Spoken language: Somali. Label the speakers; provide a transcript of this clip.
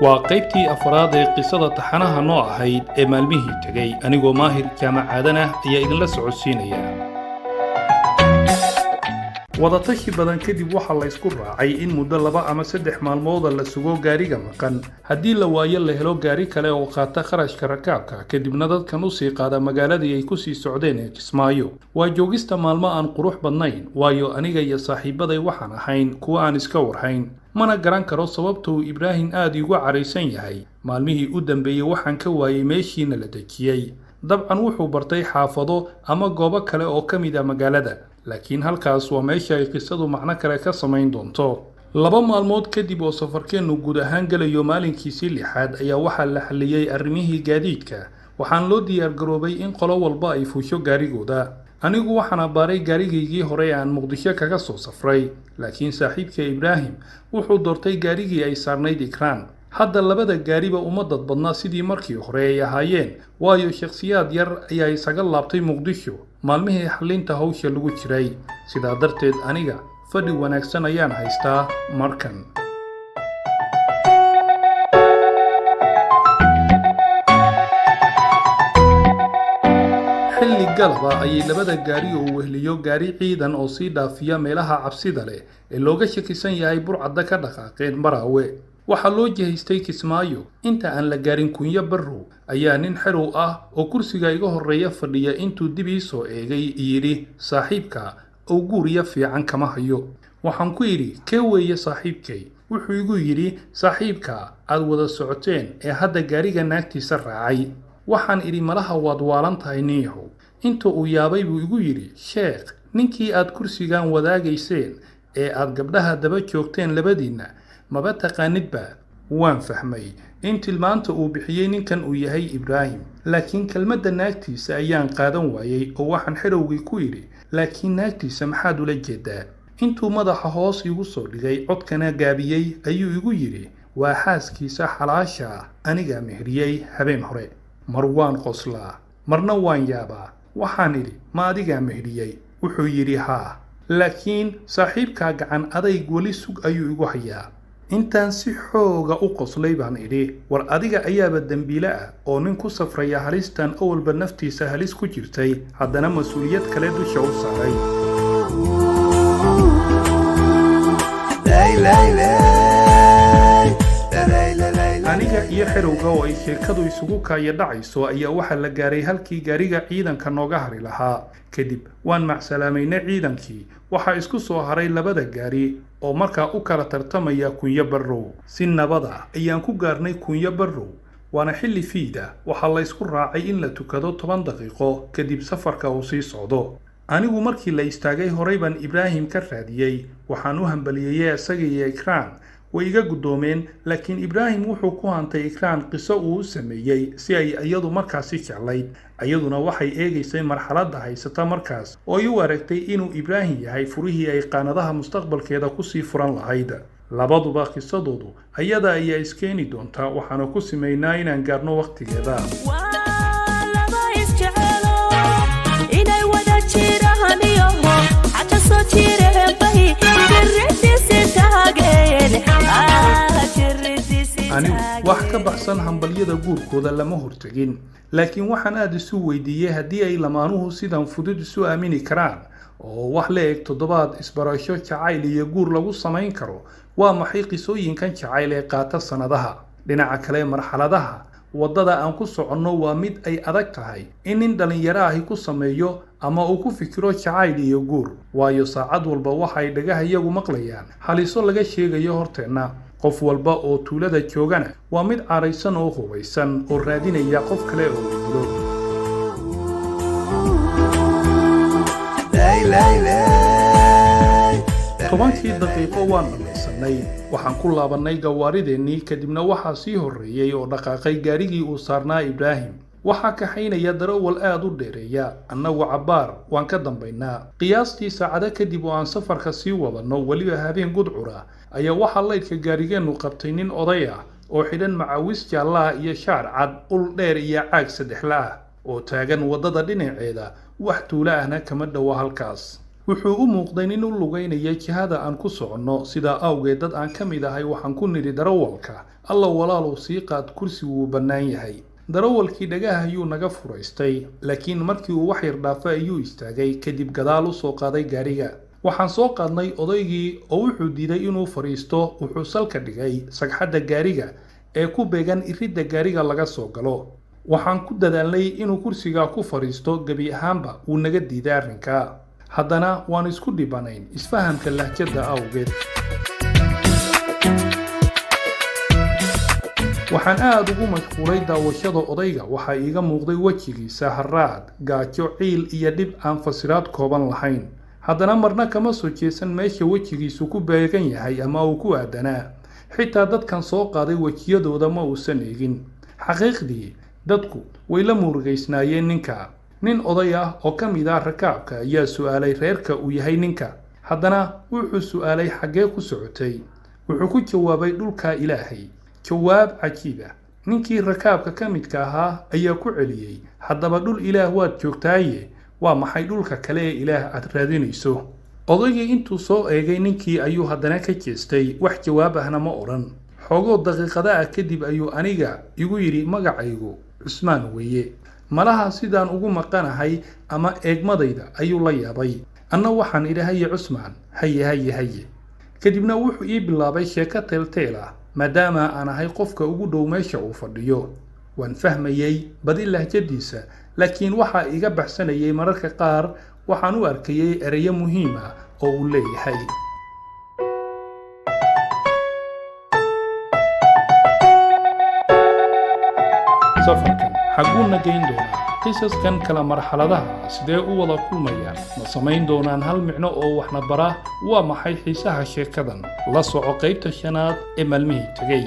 Speaker 1: waa qaybtii afraad ee qisada taxanaha noo ahayd ee maalmihii tegay anigoo maahir jaamacaadan ah ayaa idinla socodsiinaya wadatashi badan kadib waxaa la isku raacay in muddo 2 ama 3 maalmood la sugo gaariga maqan haddii la waayo la helo gaari kale oo qaata kharashka rakaabka kadibna dadkan u sii qaada magaaladii ay ku sii socdeen ee Kismaayo waa joogista maalmo aan qurux badnayn waayo aniga iyo saaxiibaday waxaan ahayn kuwa aan iska warhayn mana garan karo sababtuu Ibrahim aad igu careysan yahay maalmihii u dambeeyay waxaan ka waayay meeshiina la dejiyay dabcan wuxuu bartay xaafado ama goobo kale oo ka mid ah magaalada laakiin halkaas waa meesha ay qisadu macno kale ka samayn doonto 2 maalmood kadib oo safarkeenu guud ahaan galayo maalinkiisii 6aad ayaa waxaa la xaliyay arrimihii gaadiidka waxaan loo diyaar garoobay in qolo walba ay fuusho gaarigooda anigu waxaan baaray gaarigaygii hore aan Muqdisho kaga soo safray laakiin saaxiibka Ibrahim wuxuu doortay gaarigii ay saarnayd Ikraan hadda labada gaariba uma dad badna sidii markii hore ay ahaayeen waayo shakhsiyaad yar ayaa isaga laabtay Muqdisho maalmihii xalinta hawsha lagu jiray sidaa darteed aniga fadhi wanaagsan ayaan haystaa markan xilli galaba ayay labada gaari oo wehliyo gaari ciidan oo sii dhaafiya meelaha cabsida leh ee looga shakisan yahay burcadda ka dhaqaaqeen Maraawe waxaa loo jihaystay Kismaayo inta aan la gaarin Kunyo Barrow ayaa nin xerow ah oo kursiga iga horeeya fadhiya intuu dib ii soo eegay yiri saaxiibka oo guuriya fiican kama hayo waxaan ku yiri kee weeye saaxiibkay wuxuu igu yiri saaxiibka aad wada socoteen ee hadda gaariga naagtiisa raacay waxaan iri malaha waad waalan tahay niyahow inta uu yaabay buu igu yiri sheekh ninkii aad kursigan wadaagayseen ee aad gabdhaha daba joogteen labadiina maba taqaanidba waan fahmay in tilmaanta uu bixiyay ninkan uu yahay Ibrahim laakiin kelmadda naagtiisa ayaan qaadan waayay oo waxaan xirowgii ku yiri laakiin naagtiisa maxaad ula jeedaa intuu madaxa hoos igu soo dhigay codkana gaabiyay ayuu igu yiri waa xaaskiisa xalaasha aniga mehriyay habeen hore mar waan qoslaa marna waan yaabaa waxaan iri ma adiga mehriyay wuxuu yiri haa laakiin saaxiibka gacan adayg wali sug ayuu igu hayaa intaan si xooga u qoslay baan idhi war adiga ayaaba dambiile ah oo nin ku safraya halistan awalba naftiisa halis ku jirtay haddana mas'uuliyad kale dusha u saaray aniga iyo xerowga oo ay sheekadu isugu kaaya dhacayso ayaa waxaa la gaaray halkii gaariga ciidanka nooga hari lahaa kadib waan macsalaameynay ciidankii waxaa isku soo haray labada gaari oo markaa u kala tartamaya Kunyo Barrow si nabada ayaan ku gaarnay Kunyo Barrow waana xilli fiida waxaa la isku raacay in la tukado 10 daqiiqo kadib safarka uu sii socdo anigu markii la istaagay horey baan Ibrahim ka raadiyay waxaan u hambaliyay isaga iyo Ikraan way iga gudoomeen laakiin Ibrahim wuxuu ku hantay Ikraan qiso uu sameeyay si ay iyadu markaas jeclayd ayaduna waxay eegaysay marxaladda haysata markaas oo ay u aragtay inuu Ibrahim yahay furihii ay qaanadaha mustaqbalkeeda ku sii furan lahayd labaduba qisadoodu ayada ayaa iskeeni doonta waxaana ku sameeynaa inaan gaarno waqtigeeda inay wada jiraan iyo xata soo jireen bahi anigu wax ka baxsan hambalyada guurkooda lama hortagin laakiin waxaan aad isu weydiiyay haddii ay lamaanuhu sidan fudud isu aamini karaan oo wax la eg 7 isbarasho jacayl iyo guur lagu samayn karo waa maxay qisooyinkan jacayl ee qaata sanadaha dhinaca kale marxaladaha wadada aan ku soconno waa mid ay adag tahay in nin dhalinyaro ah ku sameeyo ama uu ku fikiro jacayl iyo guur waayo saacad walba waxay dhagahayagu maqlayaan haliso laga sheegayo horteena qof walba oo tuulada joogana waa mid caraysan oo hubeysan oo raadinaya qof kale oo dilo tobankii daqiiqo waan dhamaysanay waxaan ku laabanay gawaarideenii kadibna waxaa sii horeeyay oo dhaqaaqay gaarigii uu saarnaa Ibrahim waxaa ka haynaya darawal aad u dheereeya annagu cabaar waan ka dambaynaa qiyaastii saacada kadib oo aan safarka sii wadano waliba habeen gudcura ayaa waxaa laydka gaarigeenu qabtay nin oday ah oo xidhan macawis jaalla iyo shaar cad ul dheer iyo caag saddexla ah oo taagan wadada dhinaceeda wax tuula ahna kama dhawa halkaas wuxuu u muuqday nin u lugaynaya jihada aan ku soconno sidaa awgeed dad aan ka mid ahay waxaan ku nidhi darawalka alla walaalow sii qaad kursi wuu bannaan yahay darawalkii dhagaha ayuu naga furaystay laakiin markii uu wax yar dhaafay ayuu istaagay kadib gadaal u soo qaaday gaariga waxaan soo qaadnay odaygii oo wuxuu diiday inuu fariisto wuxuu salka dhigay sagxadda gaariga ee ku beegan iridda gaariga laga soo galo waxaan ku dadaalnay inuu kursiga ku fariisto gebi ahaanba wuu naga diiday arrinka haddana waan isku dhibanayn isfahamka lahjadda awgeed waxaan aad ugu mashquulay daawashada odayga waxaa iiga muuqday wejigiisa haraad gaajo ciil iyo dhib aan fasiraad kooban lahayn haddana marna kama soo jeesan meesha wejigiisu ku beegan yahay ama uu ku aadanaa xitaa dadkan soo qaaday wejiyadooda ma uusan eegin xaqiiqdii dadku way la murugaysnaayeen ninka nin oday ah oo ka mid ah rakaabka ayaa su'aalay reerka uu yahay ninka haddana wuxuu su'aalay xaggee ku socotay wuxuu ku jawaabay dhulka ilaahay jawaab cajiib ah ninkii rakaabka ka midka ahaa ayaa ku celiyey haddaba dhul ilaah waad joogtaaye waa maxay dhulka kale ee ilaah aad raadinayso odaygii intuu soo eegay ninkii ayuu haddana ka jeestay wax jawaab ahna ma odhan xoogoo daqiiqada ah kadib ayuu aniga igu yidhi magacaygu cusmaan weeye malaha sidaan ugu maqanahay ama eegmadayda ayuu la yaabay anna waxaan idhi haye cusmaan haye kadibna wuxuu ii bilaabay sheeko teelteel ah maadaama aan ahay qofka ugu dhow meesha uu fadhiyo waan fahmayey badi lahjadiisa laakiin waxaa iga baxsanayay mararka qaar waxaan u arkayay ereyo muhiim ah oo uu leeyahay safarkan xaguuna geyn doonaa qisaskan kala marxaladaha sidee u wada kulmayaan ma samayn doonaan hal micno oo waxna bara waa maxay xiisaha sheekadan la soco qaybta 5 ee maalmihii tagay